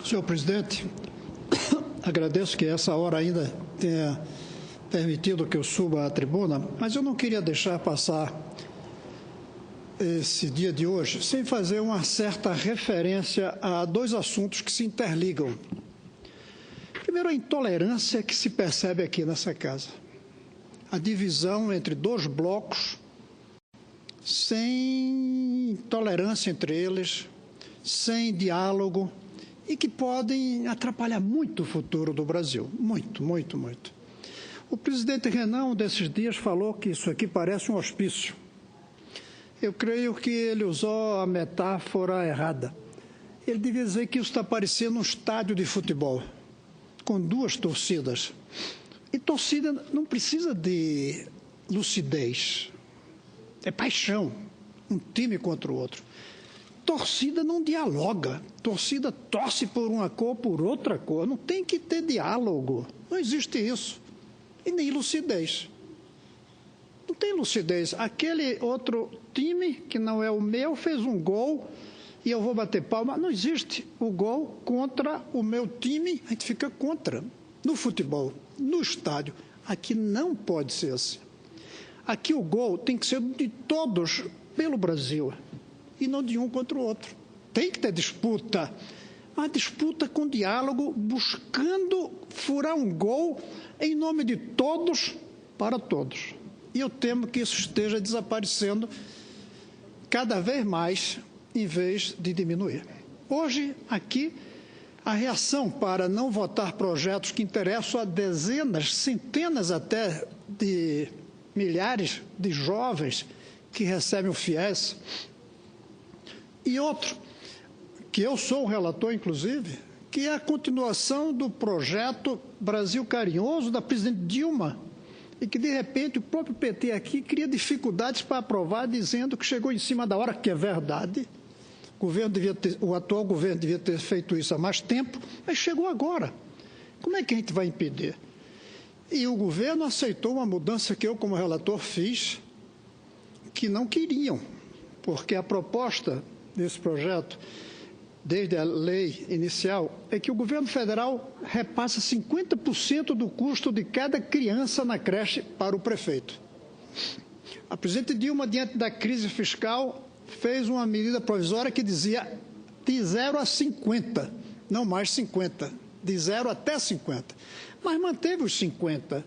Senhor presidente, agradeço que essa hora ainda tenha permitido que eu suba à tribuna, mas eu não queria deixar passar esse dia de hoje sem fazer uma certa referência a dois assuntos que se interligam. Primeiro, a intolerância que se percebe aqui nessa casa. A divisão entre dois blocos, sem tolerância entre eles, sem diálogo, e que podem atrapalhar muito o futuro do Brasil. Muito, muito, muito. O presidente Renan, um desses dias, falou que isso aqui parece um hospício. Eu creio que ele usou a metáfora errada. Ele devia dizer que isso está parecendo um estádio de futebol, com duas torcidas. E torcida não precisa de lucidez, é paixão, um time contra o outro. Torcida não dialoga, torcida torce por uma cor, por outra cor, não tem que ter diálogo, não existe isso, e nem lucidez. Não tem lucidez. Aquele outro time, que não é o meu, fez um gol e eu vou bater palma. Não existe o gol contra o meu time, a gente fica contra. No futebol, no estádio, aqui não pode ser assim. Aqui o gol tem que ser de todos pelo Brasil e não de um contra o outro. Tem que ter disputa, uma disputa com diálogo, buscando furar um gol em nome de todos para todos. E eu temo que isso esteja desaparecendo cada vez mais, em vez de diminuir. Hoje, aqui, a reação para não votar projetos que interessam a dezenas, centenas até de milhares de jovens que recebem o FIES. E outro, que eu sou o relator, inclusive, que é a continuação do projeto Brasil Carinhoso da presidente Dilma, e que, de repente, o próprio PT aqui cria dificuldades para aprovar, dizendo que chegou em cima da hora, que é verdade. O atual governo devia ter feito isso há mais tempo, mas chegou agora. Como é que a gente vai impedir? E o governo aceitou uma mudança que eu, como relator, fiz, que não queriam, porque a proposta desse projeto, desde a lei inicial, é que o governo federal repassa 50% do custo de cada criança na creche para o prefeito. A presidente Dilma, diante da crise fiscal, fez uma medida provisória que dizia de 0 a 50, não mais 50, de 0 até 50, mas manteve os 50.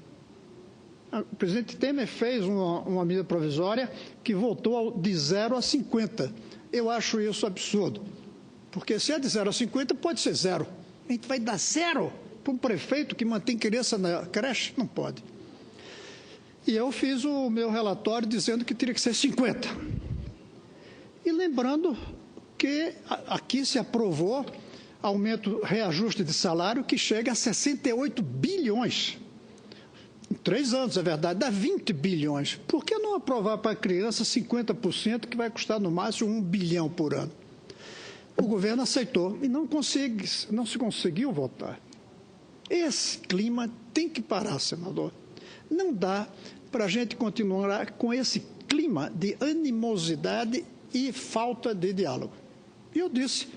O presidente Temer fez uma medida provisória que voltou de 0 a 50. Eu acho isso absurdo, porque se é de 0 a 50, pode ser 0. A gente vai dar 0 para um prefeito que mantém criança na creche? Não pode. E eu fiz o meu relatório dizendo que teria que ser 50. E lembrando que aqui se aprovou aumento, reajuste de salário que chega a 68 bilhões. Em 3 anos, é verdade, dá 20 bilhões. Por que não aprovar para a criança 50%, que vai custar no máximo 1 bilhão por ano? O governo aceitou e não se conseguiu votar. Esse clima tem que parar, senador. Não dá para a gente continuar com esse clima de animosidade e falta de diálogo. E eu disse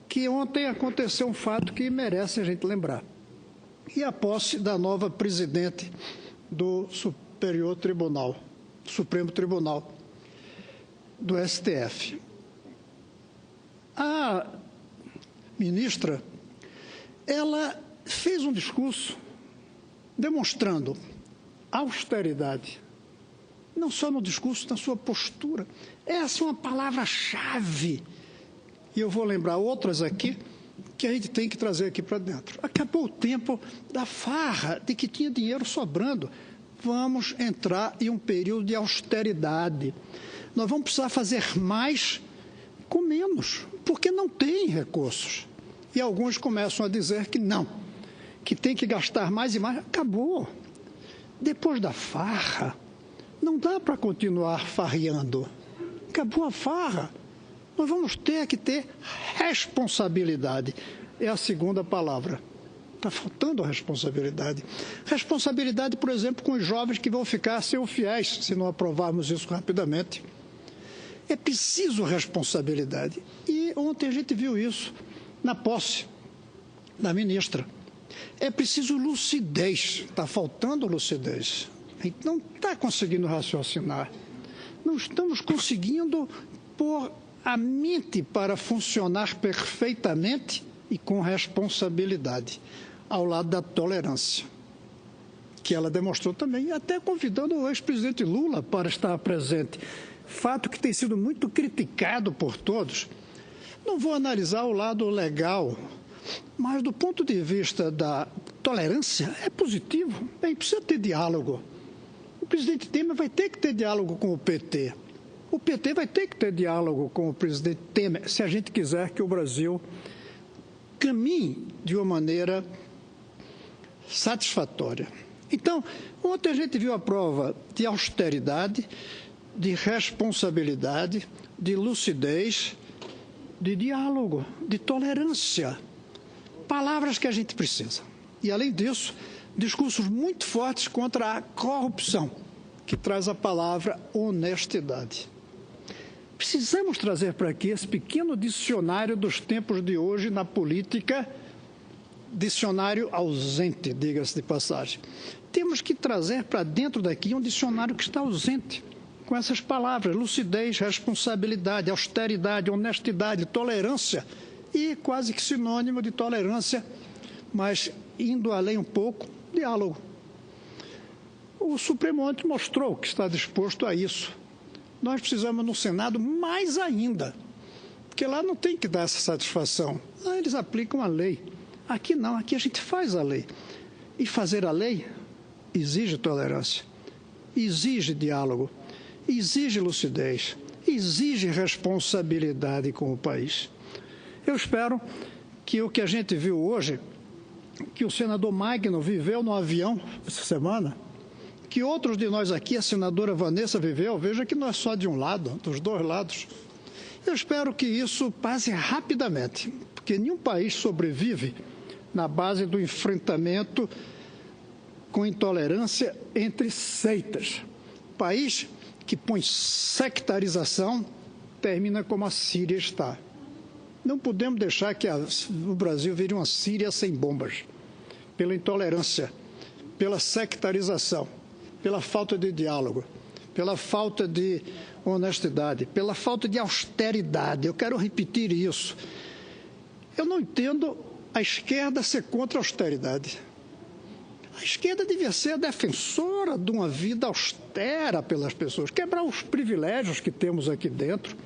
que ontem aconteceu um fato que merece a gente lembrar. E a posse da nova presidente do Supremo Tribunal, do STF. A ministra, ela fez um discurso demonstrando austeridade, não só no discurso, na sua postura. Essa é uma palavra-chave. E eu vou lembrar outras aqui que a gente tem que trazer aqui para dentro. Acabou o tempo da farra, de que tinha dinheiro sobrando. Vamos entrar em um período de austeridade. Nós vamos precisar fazer mais com menos, porque não tem recursos. E alguns começam a dizer que não, que tem que gastar mais e mais. Acabou. Depois da farra, não dá para continuar farreando. Acabou a farra. Nós vamos ter que ter responsabilidade. É a segunda palavra. Está faltando a responsabilidade. Responsabilidade, por exemplo, com os jovens que vão ficar sem o FIES, se não aprovarmos isso rapidamente. É preciso responsabilidade. E ontem a gente viu isso na posse da ministra. É preciso lucidez, está faltando lucidez. A gente não está conseguindo raciocinar. Não estamos conseguindo pôr a mente para funcionar perfeitamente e com responsabilidade, ao lado da tolerância, que ela demonstrou também, até convidando o ex-presidente Lula para estar presente. Fato que tem sido muito criticado por todos. Não vou analisar o lado legal, mas do ponto de vista da tolerância, é positivo. Bem, precisa ter diálogo. O presidente Temer vai ter que ter diálogo com o PT. O PT vai ter que ter diálogo com o presidente Temer, se a gente quiser que o Brasil caminhe de uma maneira satisfatória. Então, ontem a gente viu a prova de austeridade, de responsabilidade, de lucidez, de diálogo, de tolerância. Palavras que a gente precisa. E, além disso, discursos muito fortes contra a corrupção, que traz a palavra honestidade. Precisamos trazer para aqui esse pequeno dicionário dos tempos de hoje na política, dicionário ausente, diga-se de passagem. Temos que trazer para dentro daqui um dicionário que está ausente, com essas palavras: lucidez, responsabilidade, austeridade, honestidade, tolerância, e quase que sinônimo de tolerância, mas indo além um pouco, diálogo. O Supremo ontem mostrou que está disposto a isso. Nós precisamos no Senado mais ainda, porque lá não tem que dar essa satisfação. Lá eles aplicam a lei. Aqui não, aqui a gente faz a lei. E fazer a lei exige tolerância, exige diálogo, exige lucidez, exige responsabilidade com o país. Eu espero que o que a gente viu hoje, que o senador Magno viveu no avião essa semana, que outros de nós aqui, a senadora Vanessa viveu, veja que não é só de um lado, dos dois lados. Eu espero que isso passe rapidamente, porque nenhum país sobrevive na base do enfrentamento com intolerância entre seitas. País que põe sectarização termina como a Síria está. Não podemos deixar que o Brasil vire uma Síria sem bombas, pela intolerância, pela sectarização, pela falta de diálogo, pela falta de honestidade, pela falta de austeridade. Eu quero repetir isso. Eu não entendo a esquerda ser contra a austeridade. A esquerda devia ser a defensora de uma vida austera pelas pessoas, quebrar os privilégios que temos aqui dentro,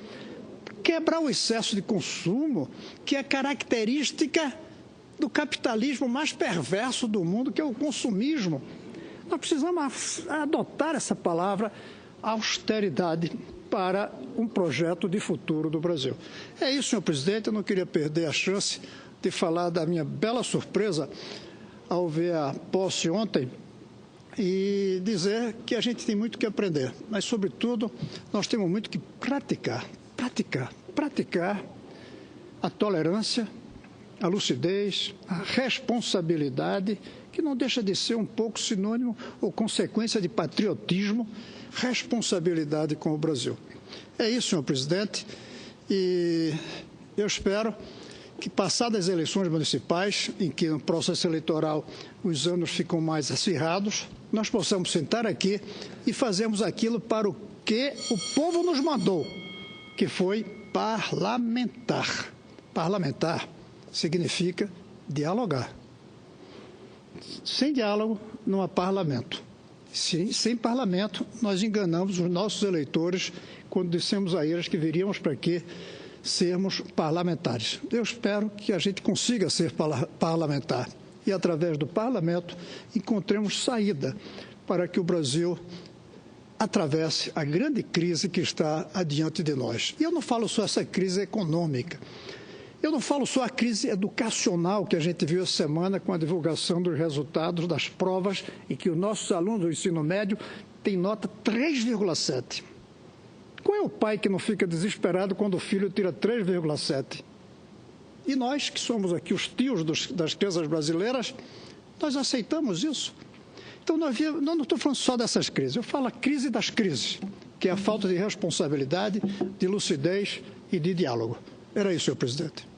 quebrar o excesso de consumo, que é característica do capitalismo mais perverso do mundo, que é o consumismo. Nós precisamos adotar essa palavra austeridade para um projeto de futuro do Brasil. É isso, senhor presidente. Eu não queria perder a chance de falar da minha bela surpresa ao ver a posse ontem e dizer que a gente tem muito que aprender, mas, sobretudo, nós temos muito que praticar a tolerância, a lucidez, a responsabilidade, que não deixa de ser um pouco sinônimo ou consequência de patriotismo, responsabilidade com o Brasil. É isso, senhor presidente, e eu espero que, passadas as eleições municipais, em que no processo eleitoral os anos ficam mais acirrados, nós possamos sentar aqui e fazermos aquilo para o que o povo nos mandou, que foi parlamentar. Parlamentar significa dialogar. Sem diálogo, não há parlamento. Sem parlamento, nós enganamos os nossos eleitores quando dissemos a eles que viríamos para aqui sermos parlamentares. Eu espero que a gente consiga ser parlamentar e, através do parlamento, encontremos saída para que o Brasil atravesse a grande crise que está adiante de nós. E eu não falo só essa crise econômica. Eu não falo só a crise educacional que a gente viu essa semana com a divulgação dos resultados das provas em que os nossos alunos do ensino médio têm nota 3,7. Qual é o pai que não fica desesperado quando o filho tira 3,7? E nós, que somos aqui os tios das crianças brasileiras, nós aceitamos isso. Então, não estou falando só dessas crises, eu falo a crise das crises, que é a falta de responsabilidade, de lucidez e de diálogo. Era isso, senhor presidente.